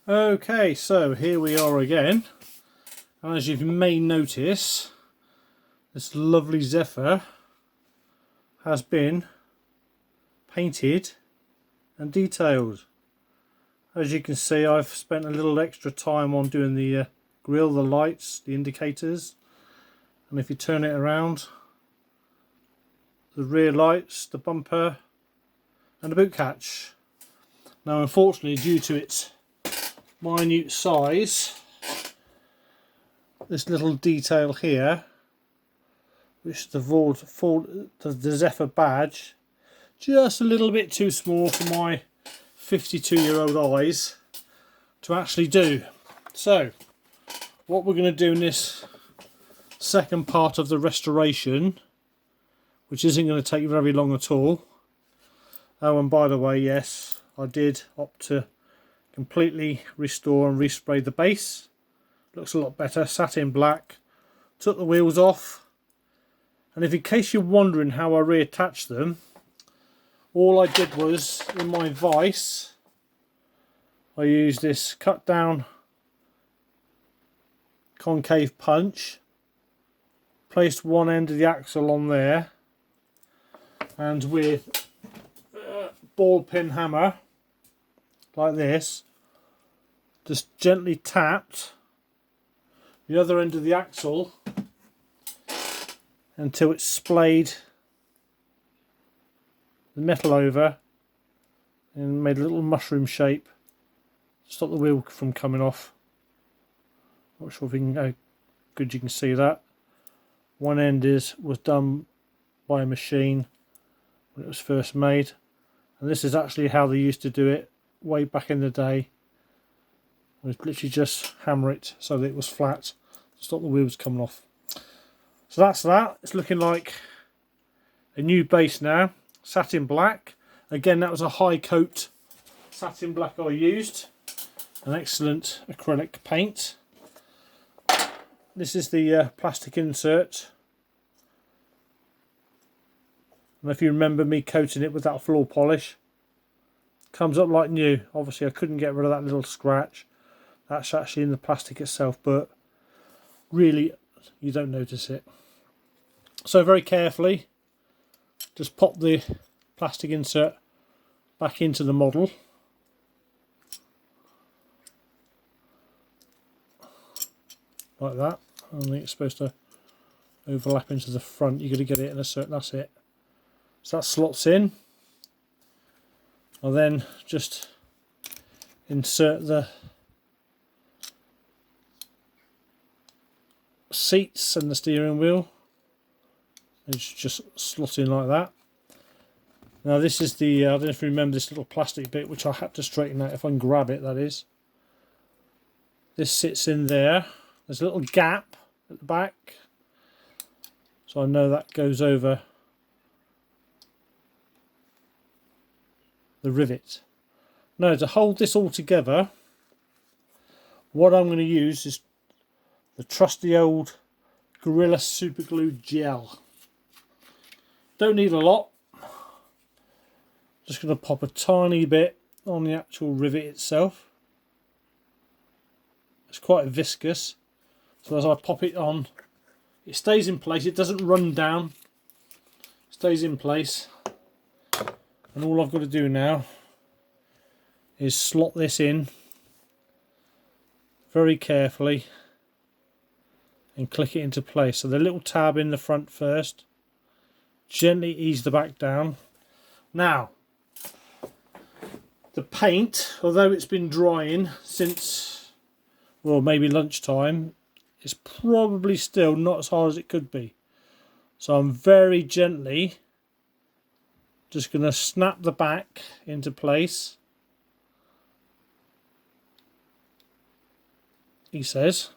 Okay, so here we are again, and as you may notice, this lovely Zephyr has been painted and detailed. As you can see, I've spent a little extra time on doing the grille, the lights, the indicators, and if you turn it around, the rear lights, the bumper and the boot catch. Now unfortunately, due to its minute size, this little detail here, which is the Zephyr badge, just a little bit too small for my 52-year-old eyes to actually do. So what we're going to do in this second part of the restoration, which isn't going to take very long at all. Oh, and by the way, yes, I did opt to completely restore and respray the base. Looks a lot better, satin black. Took the wheels off, and if in case you're wondering how I reattached them, all I did was, in my vise, I used this cut down concave punch, placed one end of the axle on there, and with a ball pin hammer like this, just gently tapped the other end of the axle until it splayed the metal over and made a little mushroom shape to stop the wheel from coming off. Not sure if you can, how good you can see that. One end was done by a machine when it was first made, and this is actually how they used to do it way back in the day. It was literally just hammer it so that it was flat to stop the wheels coming off. So that's that. It's looking like a new base now, satin black. Again, that was a high coat satin black I used, an excellent acrylic paint. This is the plastic insert, and if you remember me coating it with that floor polish, comes up like new. Obviously I couldn't get rid of that little scratch. That's actually in the plastic itself, but really you don't notice it. So very carefully just pop the plastic insert back into the model. Like that. I think it's supposed to overlap into the front. You're going to get it in a certain, that's it. So that slots in. I'll then just insert the seats and the steering wheel. It's just slot in like that. Now this is the, I don't know if you remember this little plastic bit which I had to straighten out, if I can grab it that is. This sits in there. There's a little gap at the back, so I know that goes over the rivet. Now to hold this all together, what I'm going to use is the trusty old Gorilla Super Glue Gel. Don't need a lot. Just going to pop a tiny bit on the actual rivet itself. It's quite viscous, so as I pop it on, it stays in place. It doesn't run down. It stays in place. And all I've got to do now is slot this in very carefully and click it into place. So the little tab in the front first, gently ease the back down. Now the paint, although it's been drying since, well, maybe lunchtime, is probably still not as hard as it could be. So I'm very gently just going to snap the back into place. He says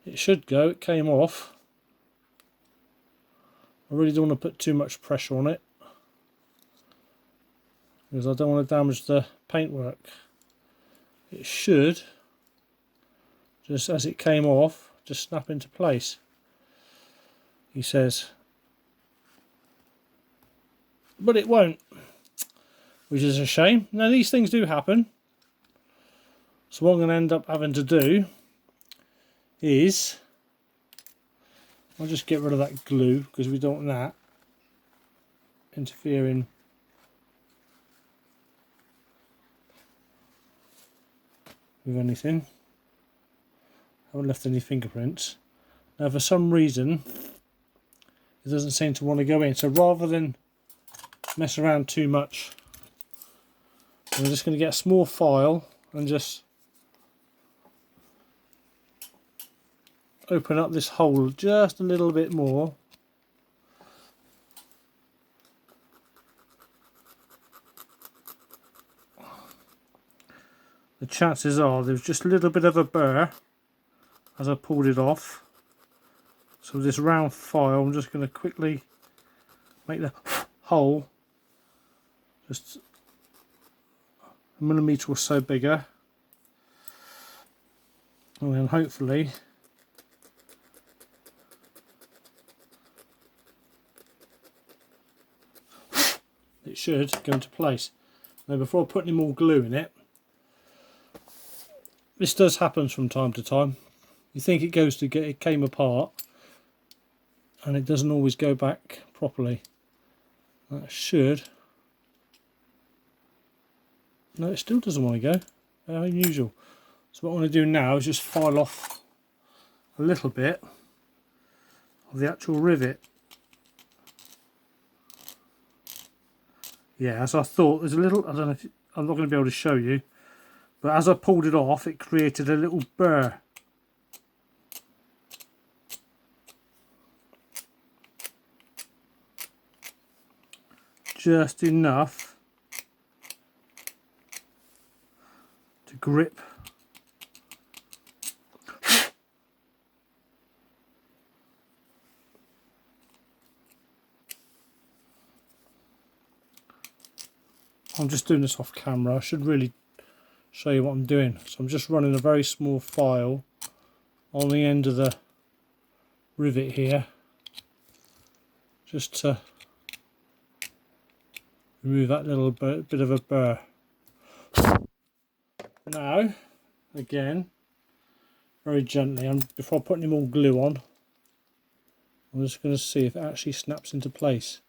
it should go. It came off. I really don't want to put too much pressure on it because I don't want to damage the paintwork. It should, just as it came off, just snap into place. He says, but it won't, which is a shame. Now these things do happen. So what I'm going to end up having to do is I'll just get rid of that glue because we don't want that interfering with anything. I haven't left any fingerprints. Now for some reason it doesn't seem to want to go in, so rather than mess around too much, I'm just going to get a small file and just open up this hole just a little bit more. The chances are there's just a little bit of a burr as I pulled it off. So with this round file, I'm just going to quickly make the hole just a millimetre or so bigger, and then hopefully it should go into place. Now before I put any more glue in it, this does happen from time to time. You think it came apart and it doesn't always go back properly. That should. No, it still doesn't want to go. How unusual. So what I want to do now is just file off a little bit of the actual rivet. Yeah, as I thought, there's a little, I don't know if, I'm not going to be able to show you, but as I pulled it off, it created a little burr. Just enough to grip. I'm just doing this off camera. I should really show you what I'm doing. So I'm just running a very small file on the end of the rivet here, just to remove that little bit of a burr. Now, again, very gently, before I put any more glue on, I'm just going to see if it actually snaps into place.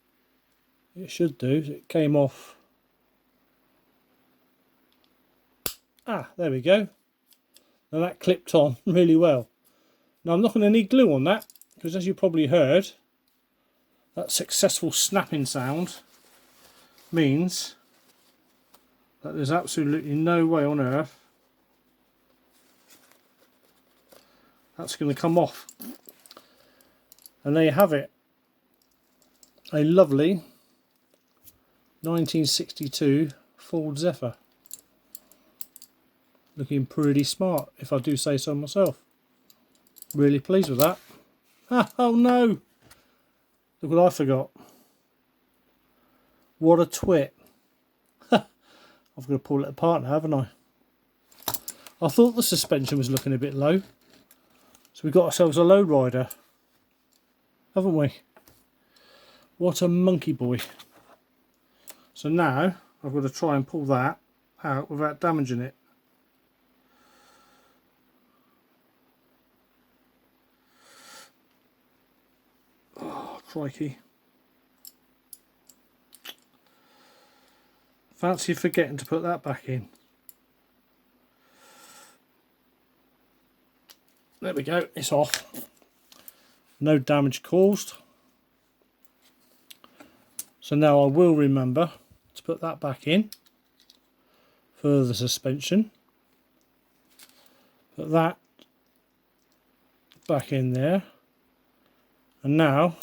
It should do. It came off. Ah, there we go. Now that clipped on really well. Now I'm not going to need glue on that, because as you probably heard, that successful snapping sound means that there's absolutely no way on earth that's going to come off. And there you have it. A lovely 1962 Ford Zephyr. Looking pretty smart, if I do say so myself. Really pleased with that. Oh no! Look what I forgot. What a twit. I've got to pull it apart now, haven't I? I thought the suspension was looking a bit low. So we got ourselves a low rider, haven't we? What a monkey boy. So now I've got to try and pull that out without damaging it. Oh, crikey. Fancy forgetting to put that back in. There we go, it's off. No damage caused. So now I will remember to put that back in for the suspension. Put that back in there. And now,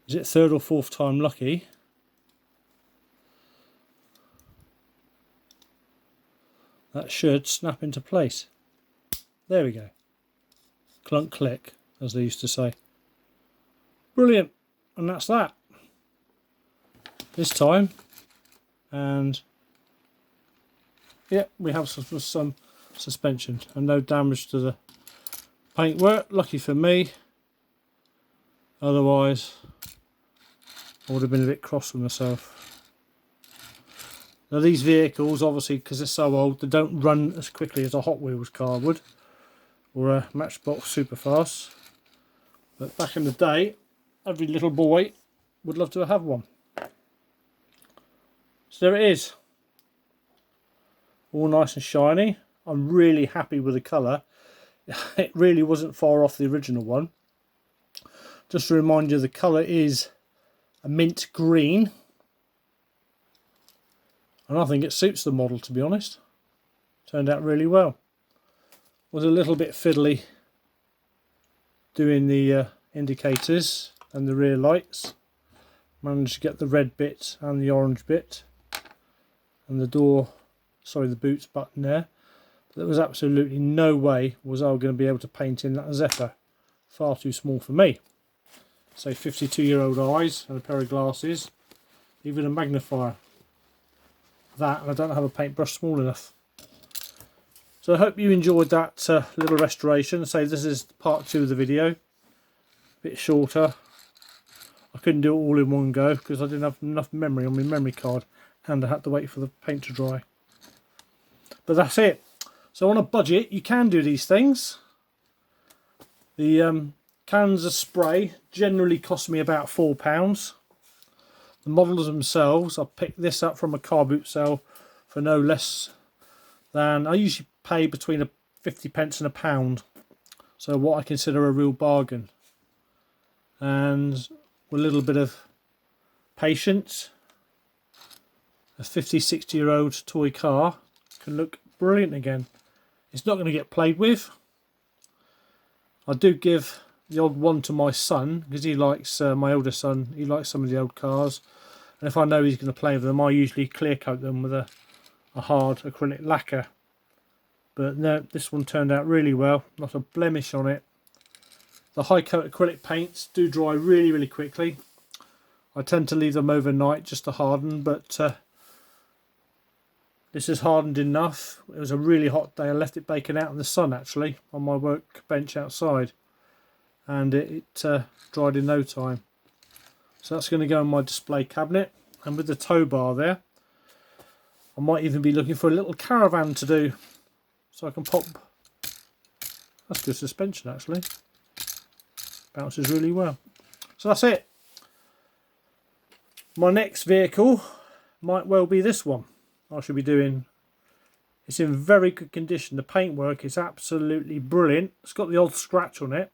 is it third or fourth time lucky? That should snap into place. There we go. Clunk click, as they used to say. Brilliant. And that's that. This time. And yeah, we have some suspension and no damage to the paintwork. Lucky for me. Otherwise, I would have been a bit cross with myself. Now these vehicles, obviously because they're so old, they don't run as quickly as a Hot Wheels car would, or a Matchbox Superfast. But back in the day, every little boy would love to have one. So there it is, all nice and shiny. I'm really happy with the colour. It really wasn't far off the original one. Just to remind you, the colour is a mint green, and I think it suits the model, to be honest. Turned out really well. Was a little bit fiddly doing the indicators and the rear lights. Managed to get the red bit and the orange bit and the door, sorry, the boots button there. But there was absolutely no way was I going to be able to paint in that Zephyr. Far too small for me. So 52-year-old eyes and a pair of glasses, even a magnifier. That, and I don't have a paintbrush small enough. So I hope you enjoyed that little restoration. So this is part 2 of the video. A bit shorter. I couldn't do it all in one go because I didn't have enough memory on my memory card, and I had to wait for the paint to dry. But that's it. So on a budget you can do these things. The cans of spray generally cost me about £4. The models themselves, I picked this up from a car boot sale for no less than, I usually pay between 50p and £1. So what I consider a real bargain. And with a little bit of patience, a 50-60-year-old toy car can look brilliant again. It's not going to get played with. I do give the odd one to my son because he likes, my older son, he likes some of the old cars. And if I know he's going to play with them, I usually clear coat them with a hard acrylic lacquer. But no, this one turned out really well. Not a blemish on it. The high coat acrylic paints do dry really, really quickly. I tend to leave them overnight just to harden, but this is hardened enough. It was a really hot day. I left it baking out in the sun actually on my workbench outside, and it dried in no time. So that's going to go in my display cabinet, and with the tow bar there, I might even be looking for a little caravan to do, so I can pop. That's good suspension actually. Bounces really well. So that's it. My next vehicle might well be this one. I should be doing. It's in very good condition. The paintwork is absolutely brilliant. It's got the odd scratch on it.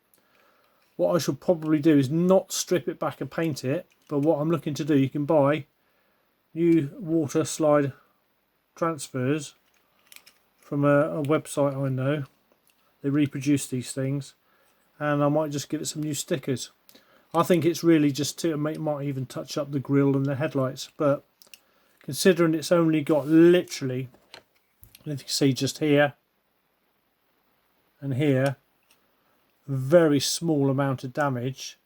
What I should probably do is not strip it back and paint it, but what I'm looking to do, you can buy new water slide transfers from a website I know. They reproduce these things, and I might just give it some new stickers. I think it's really just to make, might even touch up the grille and the headlights, but considering it's only got literally, if you can see just here and here, very small amount of damage,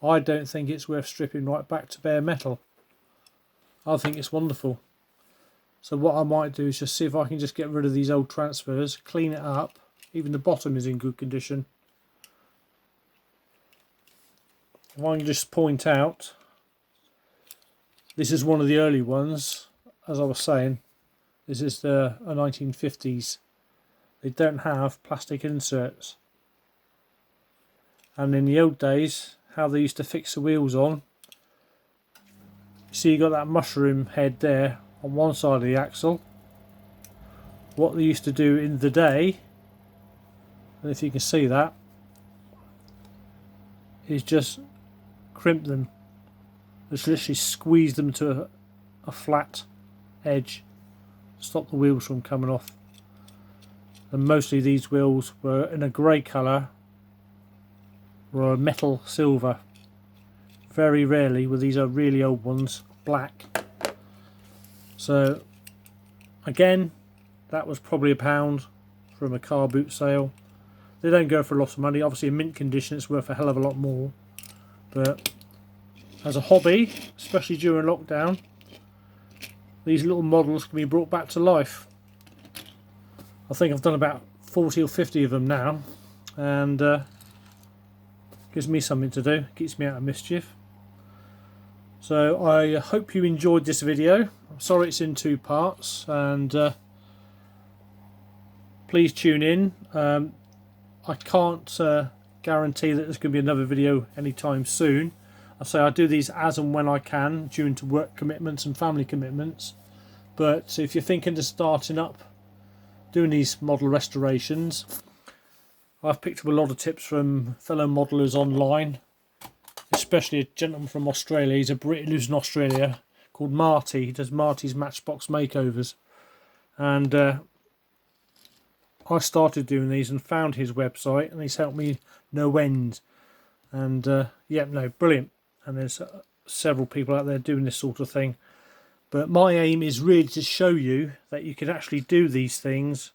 I don't think it's worth stripping right back to bare metal. I think it's wonderful. So what I might do is just see if I can just get rid of these old transfers, clean it up. Even the bottom is in good condition. If I can just point out, this is one of the early ones. As I was saying, this is the 1950s. They don't have plastic inserts. And in the old days, how they used to fix the wheels on, you see you got that mushroom head there on one side of the axle. What they used to do in the day, and if you can see that, is just crimp them. Just literally squeeze them to a flat edge, stop the wheels from coming off. And mostly these wheels were in a grey colour or a metal silver. Very rarely were these really old ones black. So again, that was probably £1 from a car boot sale. They don't go for a lot of money. Obviously in mint condition it's worth a hell of a lot more, but as a hobby, especially during lockdown, these little models can be brought back to life. I think I've done about 40 or 50 of them now, and gives me something to do, keeps me out of mischief. So I hope you enjoyed this video. I'm sorry it's in 2 parts, and please tune in. I can't guarantee that there's going to be another video anytime soon. I say I do these as and when I can, due to work commitments and family commitments. But if you're thinking of starting up doing these model restorations, I've picked up a lot of tips from fellow modelers online, especially a gentleman from Australia. He's a Brit who lives in Australia, called Marty. He does Marty's Matchbox Makeovers, and I started doing these and found his website, and he's helped me no end. And yeah, no, brilliant. And there's several people out there doing this sort of thing. But my aim is really to show you that you can actually do these things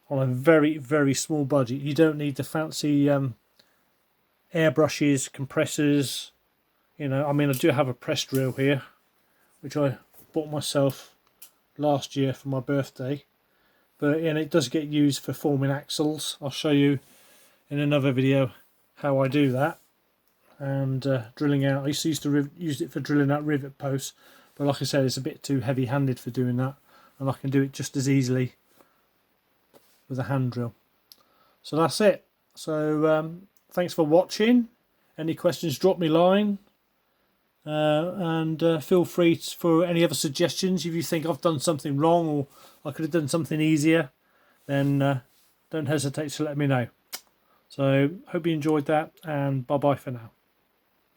on a very, very small budget. You don't need the fancy airbrushes, compressors. You know, I mean, I do have a press drill here, which I bought myself last year for my birthday. But it does get used for forming axles. I'll show you in another video how I do that. And drilling out. I used to use it for drilling out rivet posts, but like I said, it's a bit too heavy-handed for doing that, and I can do it just as easily with a hand drill. So that's it. So thanks for watching. Any questions, drop me a line, and feel free for any other suggestions. If you think I've done something wrong or I could have done something easier, then don't hesitate to let me know. So hope you enjoyed that, and bye bye for now.